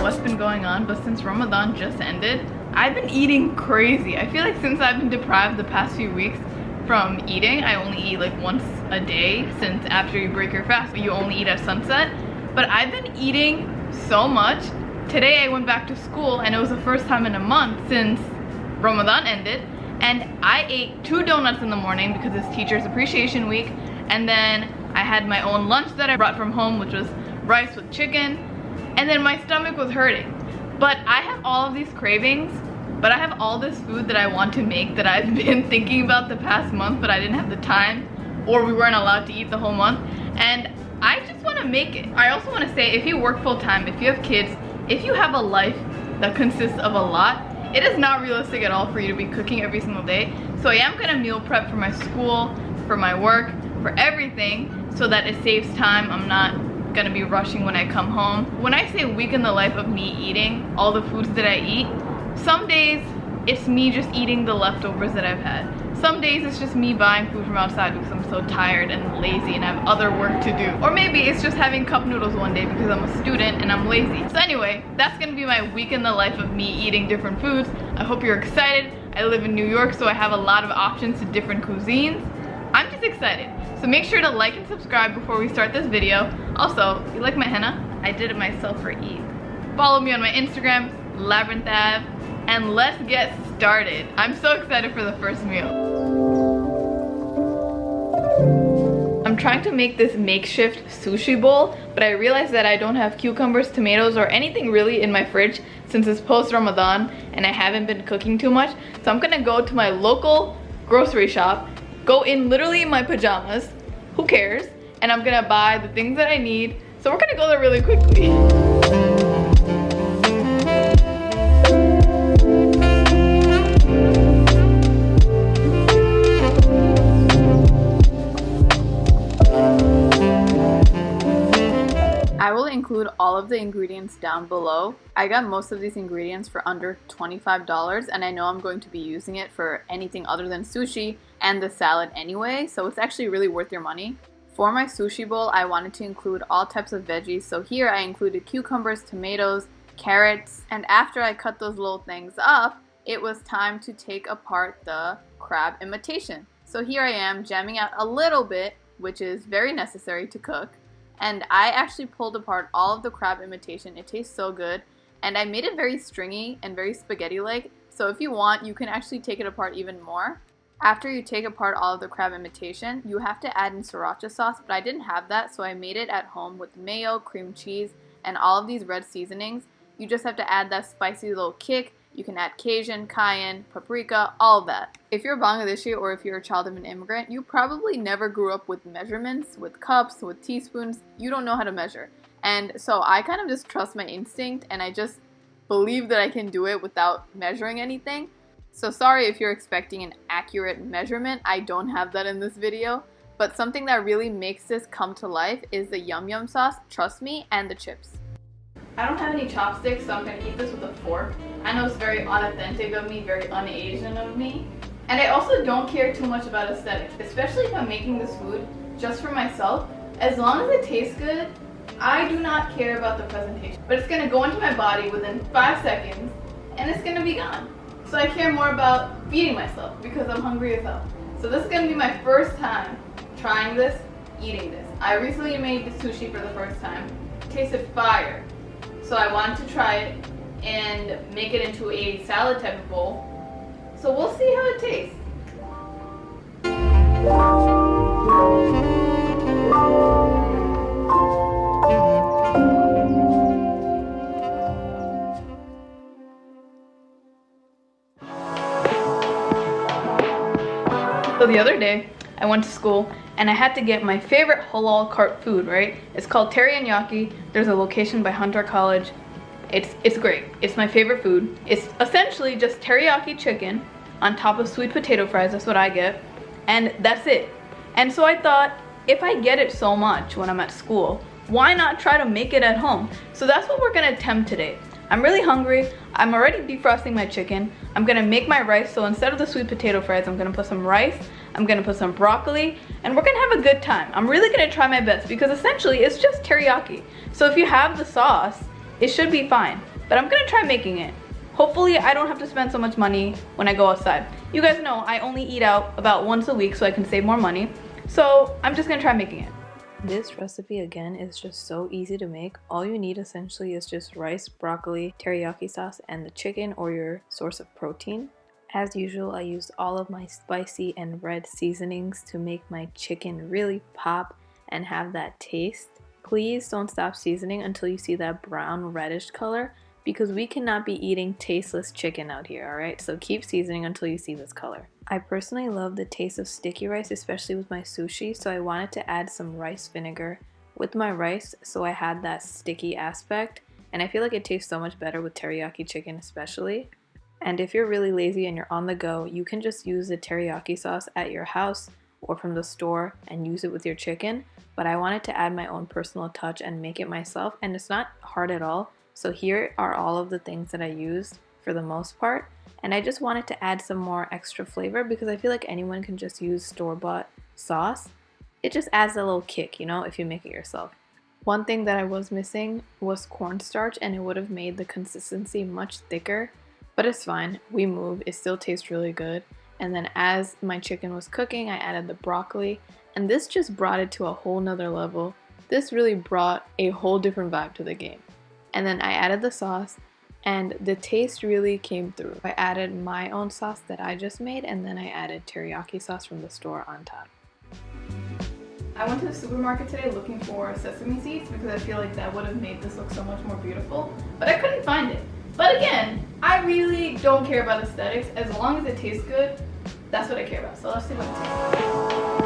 what's been going on, but since Ramadan just ended, I've been eating crazy. I feel like since I've been deprived the past few weeks from eating, I only eat like once a day, since after you break your fast, you only eat at sunset. But I've been eating so much. Today I went back to school and it was the first time in a month since Ramadan ended, and I ate 2 donuts in the morning because it's Teachers Appreciation Week, and then I had my own lunch that I brought from home, which was rice with chicken, and then my stomach was hurting. But I have all of these cravings, but I have all this food that I want to make that I've been thinking about the past month, but I didn't have the time, or we weren't allowed to eat the whole month, and I just want to make it. I also want to say, if you work full-time, if you have kids, if you have a life that consists of a lot, it is not realistic at all for you to be cooking every single day. So I am gonna meal prep for my school, for my work, for everything, so that it saves time. I'm not gonna be rushing when I come home. When I say week in the life of me eating all the foods that I eat, some days it's me just eating the leftovers that I've had. Some days it's just me buying food from outside because I'm so tired and lazy and have other work to do. Or maybe it's just having cup noodles one day because I'm a student and I'm lazy. So anyway, that's gonna be my week in the life of me eating different foods. I hope you're excited. I live in New York, so I have a lot of options to different cuisines. I'm just excited. So make sure to like and subscribe before we start this video. Also, you like my henna? I did it myself for Eid. Follow me on my Instagram, LabyrinthAv, and let's get started. I'm so excited for the first meal. I'm trying to make this makeshift sushi bowl, but I realized that I don't have cucumbers, tomatoes, or anything really in my fridge since it's post-Ramadan and I haven't been cooking too much. So I'm gonna go to my local grocery shop, go in literally in my pajamas, who cares, and I'm gonna buy the things that I need. So we're gonna go there really quickly. I will include all of the ingredients down below. I got most of these ingredients for under $25, and I know I'm going to be using it for anything other than sushi and the salad anyway, so it's actually really worth your money. For my sushi bowl, I wanted to include all types of veggies, so here I included cucumbers, tomatoes, carrots, and after I cut those little things up, it was time to take apart the crab imitation. So here I am jamming out a little bit, which is very necessary to cook. And I actually pulled apart all of the crab imitation. It tastes so good. And I made it very stringy and very spaghetti-like. So if you want, you can actually take it apart even more. After you take apart all of the crab imitation, you have to add in sriracha sauce, but I didn't have that, so I made it at home with mayo, cream cheese, and all of these red seasonings. You just have to add that spicy little kick. You can add cajun, cayenne, paprika, all of that. If you're Bangladeshi or if you're a child of an immigrant, you probably never grew up with measurements, with cups, with teaspoons. You don't know how to measure. And so I kind of just trust my instinct and I just believe that I can do it without measuring anything. So sorry if you're expecting an accurate measurement. I don't have that in this video. But something that really makes this come to life is the yum yum sauce, trust me, and the chips. I don't have any chopsticks, so I'm going to eat this with a fork. I know it's very unauthentic of me, very un-Asian of me. And I also don't care too much about aesthetics, especially if I'm making this food just for myself. As long as it tastes good, I do not care about the presentation. But it's going to go into my body within 5 seconds, and it's going to be gone. So I care more about feeding myself because I'm hungry as hell. So this is going to be my first time trying this, eating this. I recently made the sushi for the first time. It tasted fire. So I wanted to try it and make it into a salad type of bowl. So we'll see how it tastes. So the other day, I went to school and I had to get my favorite halal cart food, right? It's called teriyaki. There's a location by Hunter College. It's great. It's my favorite food. It's essentially just teriyaki chicken on top of sweet potato fries. That's what I get. And that's it. And so I thought, if I get it so much when I'm at school, why not try to make it at home? So that's what we're gonna attempt today. I'm really hungry. I'm already defrosting my chicken. I'm gonna make my rice. So instead of the sweet potato fries, I'm gonna put some rice. I'm gonna put some broccoli, and we're gonna have a good time. I'm really gonna try my best because essentially it's just teriyaki. So if you have the sauce, it should be fine. but I'm gonna try making it. Hopefully I don't have to spend so much money when I go outside. You guys know I only eat out about once a week so I can save more money. So I'm just gonna try making it. This recipe again is just so easy to make. All you need essentially is just rice, broccoli, teriyaki sauce, and the chicken or your source of protein. As usual, I used all of my spicy and red seasonings to make my chicken really pop and have that taste. Please don't stop seasoning until you see that brown reddish color, because we cannot be eating tasteless chicken out here, alright? So keep seasoning until you see this color. I personally love the taste of sticky rice, especially with my sushi, so I wanted to add some rice vinegar with my rice so I had that sticky aspect, and I feel like it tastes so much better with teriyaki chicken especially. And if you're really lazy and you're on the go, you can just use the teriyaki sauce at your house or from the store and use it with your chicken, but I wanted to add my own personal touch and make it myself, and it's not hard at all. So here are all of the things that I used for the most part. And I just wanted to add some more extra flavor because I feel like anyone can just use store-bought sauce. It just adds a little kick, you know, if you make it yourself. One thing that I was missing was cornstarch, and it would have made the consistency much thicker, but it's fine. We move. It still tastes really good. And then as my chicken was cooking, I added the broccoli, and this just brought it to a whole nother level. This really brought a whole different vibe to the game. And then I added the sauce, and the taste really came through. I added my own sauce that I just made, and then I added teriyaki sauce from the store on top. I went to the supermarket today looking for sesame seeds because I feel like that would have made this look so much more beautiful, but I couldn't find it. But again, I really don't care about aesthetics. As long as it tastes good, that's what I care about. So let's see what it tastes like.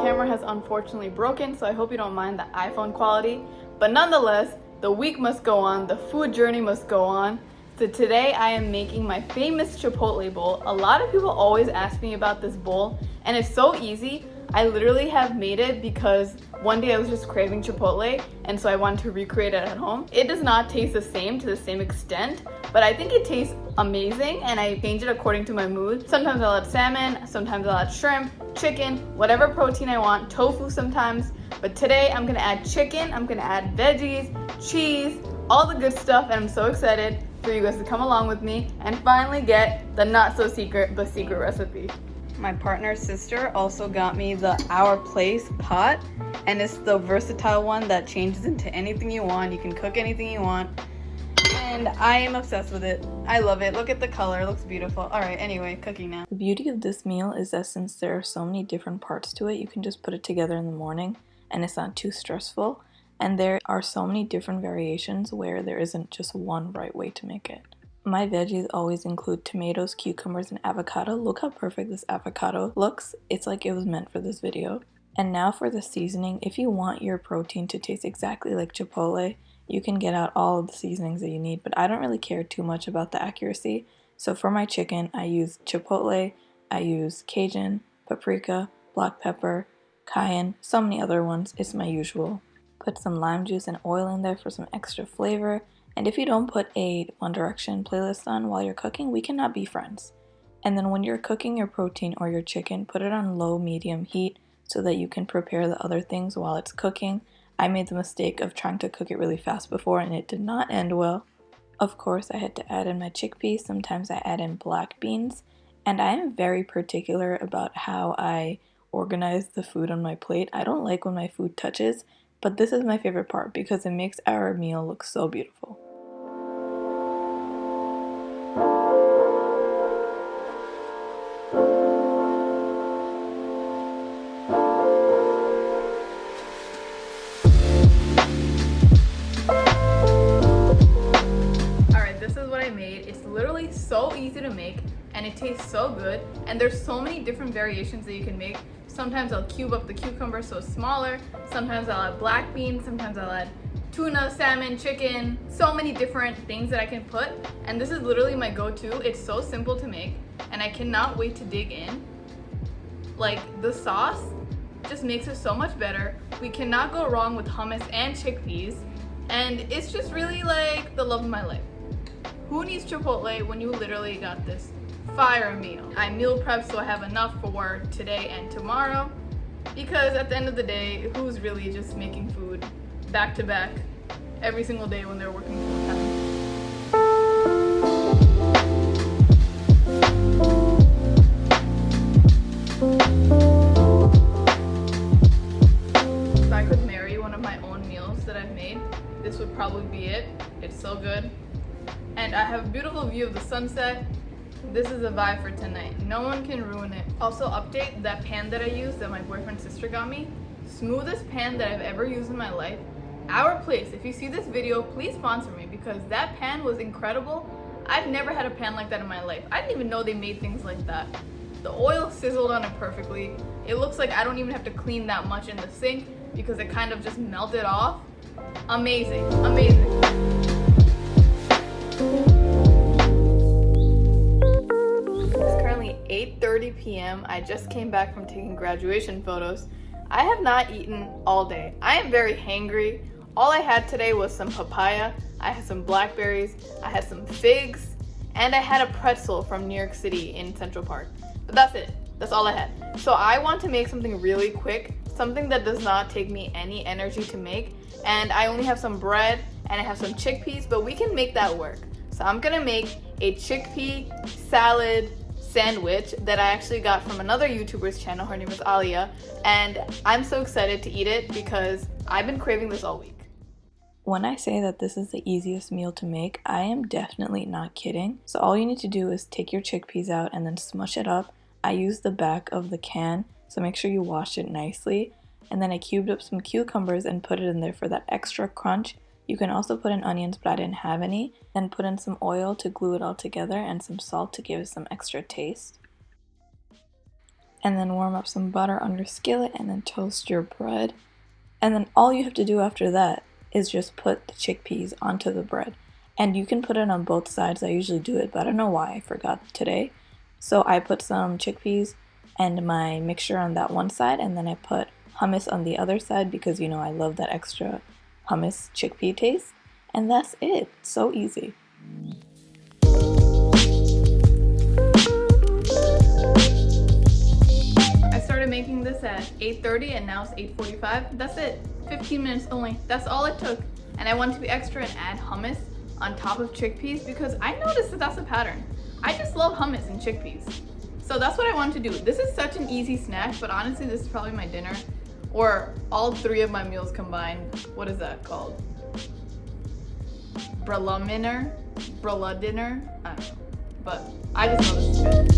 Camera has unfortunately broken, so I hope you don't mind the iPhone quality, but nonetheless, the week must go on, the food journey must go on. So today I am making my famous chipotle bowl. A lot of people always ask me about this bowl, and it's so easy. I literally have made it because one day I was just craving chipotle, and so I wanted to recreate it at home. It does not taste the same to the same extent, but I think it tastes amazing, and I change it according to my mood. Sometimes I'll add salmon, sometimes I'll add shrimp, chicken, whatever protein I want, tofu sometimes. But today I'm gonna add chicken, I'm gonna add veggies, cheese, all the good stuff, and I'm so excited for you guys to come along with me and finally get the not so secret but secret recipe. My partner's sister also got me the Our Place pot, and it's the versatile one that changes into anything you want. You can cook anything you want, and I am obsessed with it. I love it. Look at the color, it looks beautiful. Alright, anyway, cooking now. The beauty of this meal is that since there are so many different parts to it, you can just put it together in the morning and it's not too stressful. And there are so many different variations where there isn't just one right way to make it. My veggies always include tomatoes, cucumbers, and avocado. Look how perfect this avocado looks. It's like it was meant for this video. And now for the seasoning. If you want your protein to taste exactly like chipotle, you can get out all of the seasonings that you need, but I don't really care too much about the accuracy. So for my chicken, I use chipotle, I use cajun, paprika, black pepper, cayenne, so many other ones. It's my usual. Put some lime juice and oil in there for some extra flavor. And if you don't put a One Direction playlist on while you're cooking, we cannot be friends. And then when you're cooking your protein or your chicken, put it on low-medium heat so that you can prepare the other things while it's cooking. I made the mistake of trying to cook it really fast before, and it did not end well. Of course, I had to add in my chickpeas. Sometimes I add in black beans. And I am very particular about how I organize the food on my plate. I don't like when my food touches, but this is my favorite part because it makes our meal look so beautiful. Literally so easy to make, and it tastes so good, and there's so many different variations that you can make. Sometimes I'll cube up the cucumber so it's smaller, sometimes I'll add black beans, sometimes I'll add tuna, salmon, chicken, so many different things that I can put, and this is literally my go-to. It's so simple to make, and I cannot wait to dig in. Like, the sauce just makes it so much better. We cannot go wrong with hummus and chickpeas, and it's just really like the love of my life. Who needs chipotle when you literally got this fire meal? I meal prep so I have enough for today and tomorrow, because at the end of the day, who's really just making food back to back every single day when they're working full time? If I could marry one of my own meals that I've made, this would probably be it. It's so good. And I have a beautiful view of the sunset. This is a vibe for tonight. No one can ruin it. Also, update, that pan that I used that my boyfriend's sister got me, smoothest pan that I've ever used in my life. Our Place, if you see this video, please sponsor me, because that pan was incredible. I've never had a pan like that in my life. I didn't even know they made things like that. The oil sizzled on it perfectly. It looks like I don't even have to clean that much in the sink because it kind of just melted off. Amazing, amazing. It's currently 8:30 p.m. I just came back from taking graduation photos. I have not eaten all day. I am very hangry. All I had today was some papaya, I had some blackberries, I had some figs, and I had a pretzel from New York City in Central Park. But that's it. That's all I had. So I want to make something really quick, something that does not take me any energy to make. And I only have some bread and I have some chickpeas, but we can make that work. So I'm gonna make a chickpea salad sandwich that I actually got from another YouTuber's channel. Her name is Alia, and I'm so excited to eat it because I've been craving this all week. When I say that this is the easiest meal to make, I am definitely not kidding. So all you need to do is take your chickpeas out and then smush it up. I used the back of the can, so make sure you wash it nicely. And then I cubed up some cucumbers and put it in there for that extra crunch. You can also put in onions, but I didn't have any. Then put in some oil to glue it all together and some salt to give it some extra taste. And then warm up some butter under skillet and then toast your bread. And then all you have to do after that is just put the chickpeas onto the bread. And you can put it on both sides. I usually do it, but I don't know why I forgot today. So I put some chickpeas and my mixture on that one side, and then I put hummus on the other side because, you know, I love that extra hummus chickpea taste. And that's it. So easy. I started making this at 8:30 and now it's 8:45. That's it. 15 minutes only. That's all it took. And I wanted to be extra and add hummus on top of chickpeas because I noticed that that's a pattern. I just love hummus and chickpeas. So that's what I wanted to do. This is such an easy snack, but honestly, this is probably my dinner. Or all three of my meals combined. What is that called? Braluminer? Brala dinner? I don't know. But I just know this is good.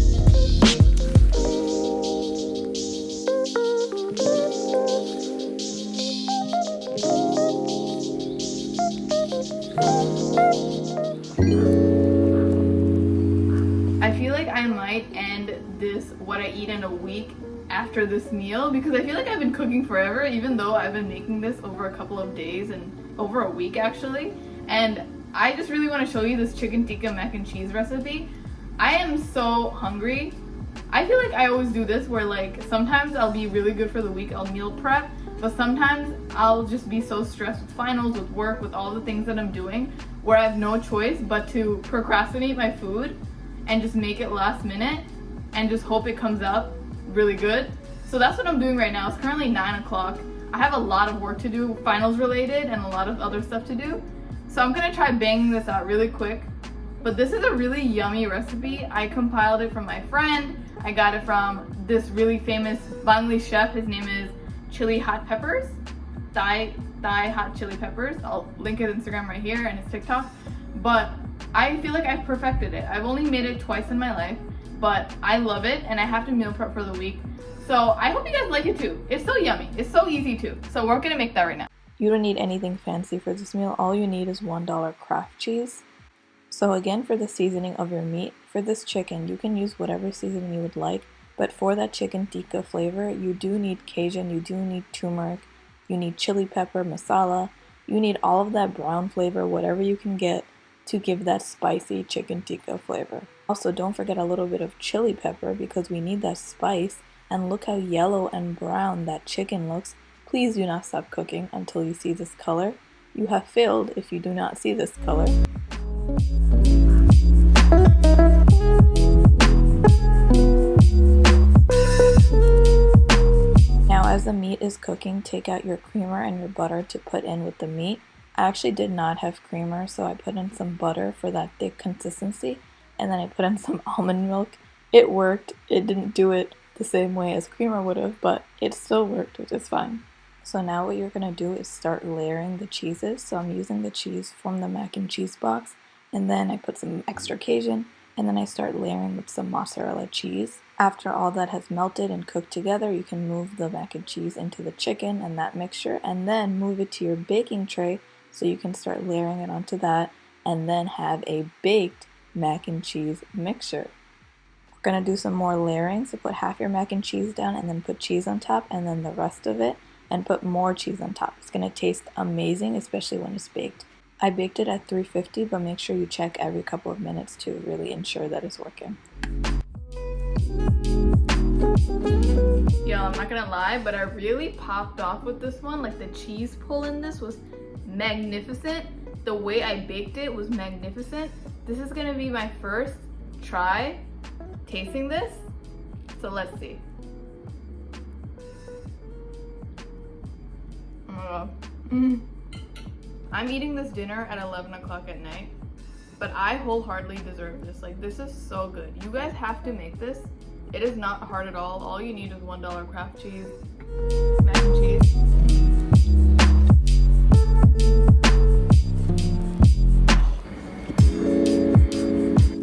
I feel like I might end this what I eat in a week after this meal because I feel like I've been cooking forever, even though I've been making this over a couple of days and over a week actually. And I just really want to show you this chicken tikka mac and cheese recipe. I am so hungry. I feel like I always do this where like sometimes I'll be really good for the week, I'll meal prep, but sometimes I'll just be so stressed with finals, with work, with all the things that I'm doing where I have no choice but to procrastinate my food and just make it last minute and just hope it comes out really good. So that's what I'm doing right now. It's currently 9 o'clock. I have a lot of work to do, finals related, and a lot of other stuff to do. So I'm gonna try banging this out really quick. But this is a really yummy recipe. I compiled it from my friend. I got it from this really famous Bangladeshi chef. His name is Chili Hot Peppers. Thai Hot Chili Peppers. I'll link his Instagram right here and his TikTok. But I feel like I've perfected it. I've only made it twice in my life, but I love it and I have to meal prep for the week. So I hope you guys like it too. It's so yummy. It's so easy too. So we're gonna make that right now. You don't need anything fancy for this meal. All you need is $1 Kraft cheese. So again, for the seasoning of your meat, for this chicken, you can use whatever seasoning you would like. But for that chicken tikka flavor, you do need Cajun, you do need turmeric, you need chili pepper, masala. You need all of that brown flavor, whatever you can get, to give that spicy chicken tikka flavor. Also, don't forget a little bit of chili pepper because we need that spice. And look how yellow and brown that chicken looks. Please do not stop cooking until you see this color. You have failed if you do not see this color. Now as the meat is cooking, take out your creamer and your butter to put in with the meat. I actually did not have creamer, so I put in some butter for that thick consistency, and then I put in some almond milk. It worked. It didn't do it the same way as creamer would have, but it still worked, which is fine. So now what you're going to do is start layering the cheeses. So I'm using the cheese from the mac and cheese box, and then I put some extra Cajun, and then I start layering with some mozzarella cheese. After all that has melted and cooked together, you can move the mac and cheese into the chicken and that mixture, and then move it to your baking tray so you can start layering it onto that, and then have a baked mac and cheese mixture. We're going to do some more layering, so put half your mac and cheese down and then put cheese on top, and then the rest of it, and put more cheese on top. It's going to taste amazing, especially when it's baked. I baked it at 350, but make sure you check every couple of minutes to really ensure that it's working. Yo, I'm not gonna lie, but I really popped off with this one. Like, the cheese pull in this was magnificent. The way I baked it was magnificent. This is gonna be my first try tasting this, so let's see. Oh my god. I'm eating this dinner at 11 o'clock at night, but I wholeheartedly deserve this. Like, this is so good. You guys have to make this. It is not hard at all. All you need is $1 Kraft cheese, mac and cheese.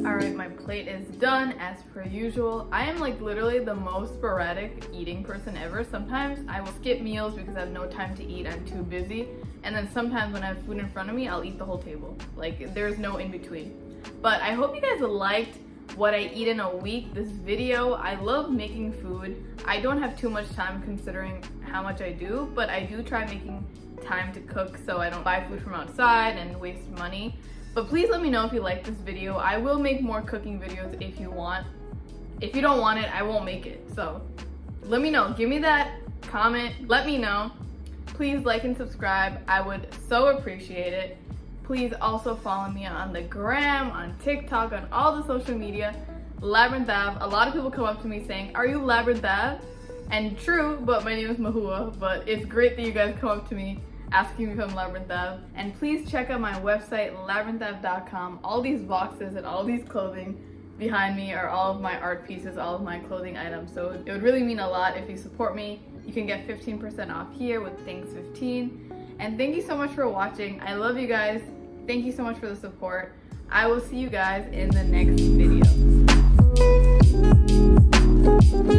Alright, my plate is done as per usual. I am like literally the most sporadic eating person ever. Sometimes I will skip meals because I have no time to eat. I'm too busy. And then sometimes when I have food in front of me, I'll eat the whole table. Like, there's no in between. But I hope you guys liked what I eat in a week, this video. I love making food. I don't have too much time considering how much I do, but I do try making time to cook so I don't buy food from outside and waste money. But please let me know if you like this video. I will make more cooking videos if you want. If you don't want it, I won't make it. So let me know. Give me that comment. Let me know. Please like and subscribe. I would so appreciate it. Please also follow me on the gram, on TikTok, on all the social media. Labyrinth Av. A lot of people come up to me saying, "Are you Labyrinth Av?" And true, but my name is Mahua. But it's great that you guys come up to me asking me if I'm Labyrinth Av. And please check out my website, labyrinthav.com. All these boxes and all these clothing behind me are all of my art pieces, all of my clothing items. So it would really mean a lot if you support me. You can get 15% off here with Thanks15. And thank you so much for watching. I love you guys. Thank you so much for the support. I will see you guys in the next video.